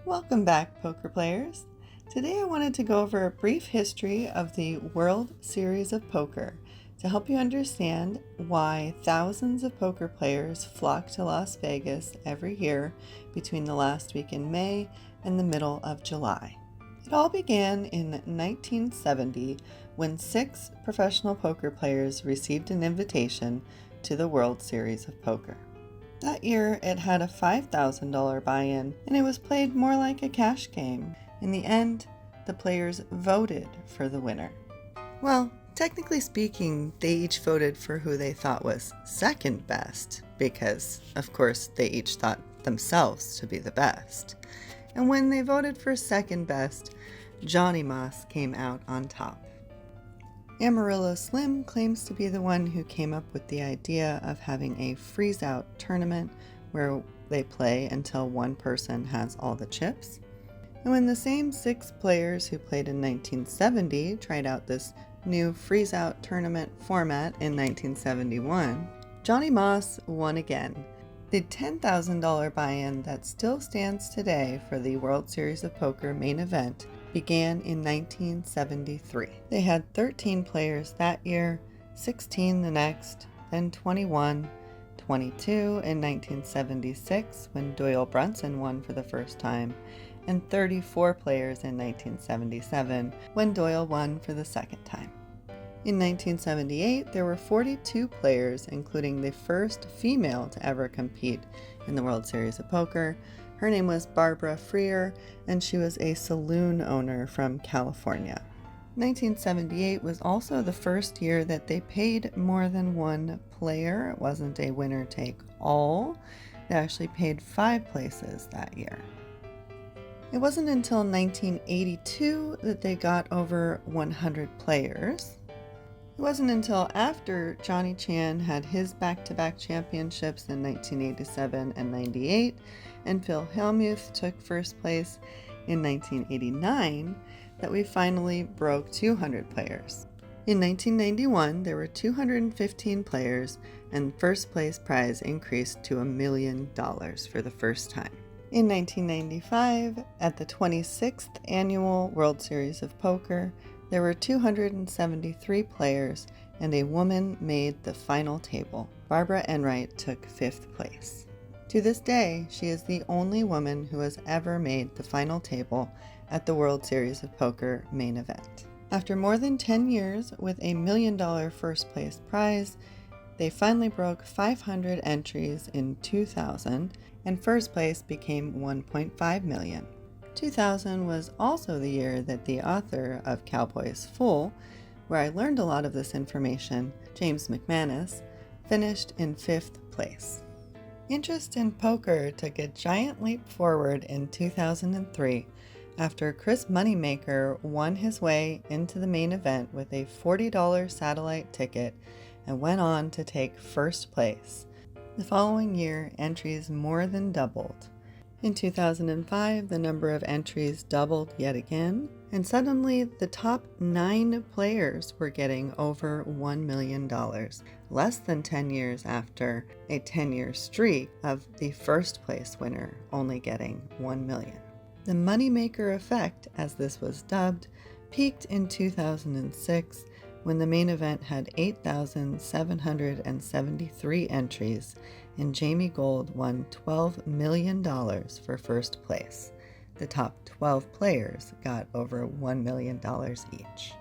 Welcome back, poker players. Today I wanted to go over a brief history of the World Series of Poker to help you understand why thousands of poker players flock to Las Vegas every year between the last week in May and the middle of July. It all began in 1970 when 6 professional poker players received an invitation to the World Series of Poker. That year, it had a $5,000 buy-in, and it was played more like a cash game. In the end, the players voted for the winner. Well, technically speaking, they each voted for who they thought was second best, because, of course, they each thought themselves to be the best. And when they voted for second best, Johnny Moss came out on top. Amarillo Slim claims to be the one who came up with the idea of having a freeze-out tournament where they play until one person has all the chips. And when the same 6 players who played in 1970 tried out this new freeze-out tournament format in 1971, Johnny Moss won again. The $10,000 buy-in that still stands today for the World Series of Poker main event began in 1973. They had 13 players that year, 16 the next, then 21, 22 in 1976 when Doyle Brunson won for the first time, and 34 players in 1977 when Doyle won for the second time. In 1978, there were 42 players, including the first female to ever compete in the World Series of Poker. Her name was Barbara Freer, and she was a saloon owner from California. 1978 was also the first year that they paid more than one player. It wasn't a winner-take-all. They actually paid 5 places that year. It wasn't until 1982 that they got over 100 players. It wasn't until after Johnny Chan had his back-to-back championships in 1987 and 98, and Phil Hellmuth took first place in 1989, that we finally broke 200 players. In 1991, there were 215 players, and first place prize increased to $1 million for the first time. In 1995, at the 26th Annual World Series of Poker, there were 273 players, and a woman made the final table. Barbara Enright took 5th place. To this day, she is the only woman who has ever made the final table at the World Series of Poker main event. After more than 10 years with a $1 million first place prize, they finally broke 500 entries in 2000, and first place became $1.5 million. 2000 was also the year that the author of Cowboys Full, where I learned a lot of this information, James McManus, finished in 5th place. Interest in poker took a giant leap forward in 2003 after Chris Moneymaker won his way into the main event with a $40 satellite ticket and went on to take first place. The following year, entries more than doubled. In 2005, the number of entries doubled yet again, and suddenly the top 9 players were getting over $1 million, less than 10 years after a 10-year streak of the first place winner only getting $1 million. The moneymaker effect, as this was dubbed, peaked in 2006 when the main event had 8,773 entries, and Jamie Gold won $12 million for first place. The top 12 players got over $1 million each.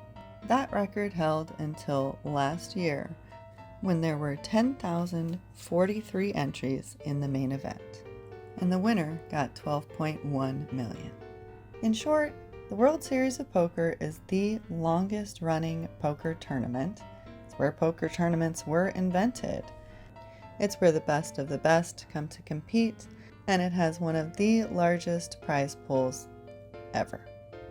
That record held until last year, when there were 10,043 entries in the main event, and the winner got $12.1 million. In short, the World Series of Poker is the longest running poker tournament. It's where poker tournaments were invented. It's where the best of the best come to compete, and it has one of the largest prize pools ever.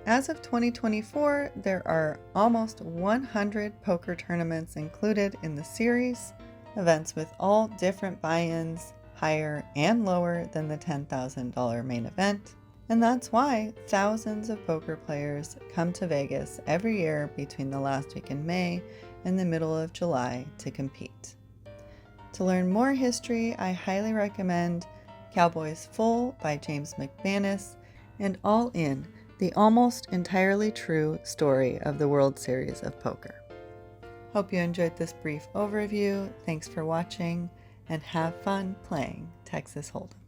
As of 2024, there are almost 100 poker tournaments included in the series, events with all different buy-ins, higher and lower than the $10,000 main event. And that's why thousands of poker players come to Vegas every year between the last week in May and the middle of July to compete. To learn more history, I highly recommend Cowboys Full by James McManus and all in the almost entirely true story of the World Series of Poker. Hope you enjoyed this brief overview. Thanks for watching, and have fun playing Texas Hold'em.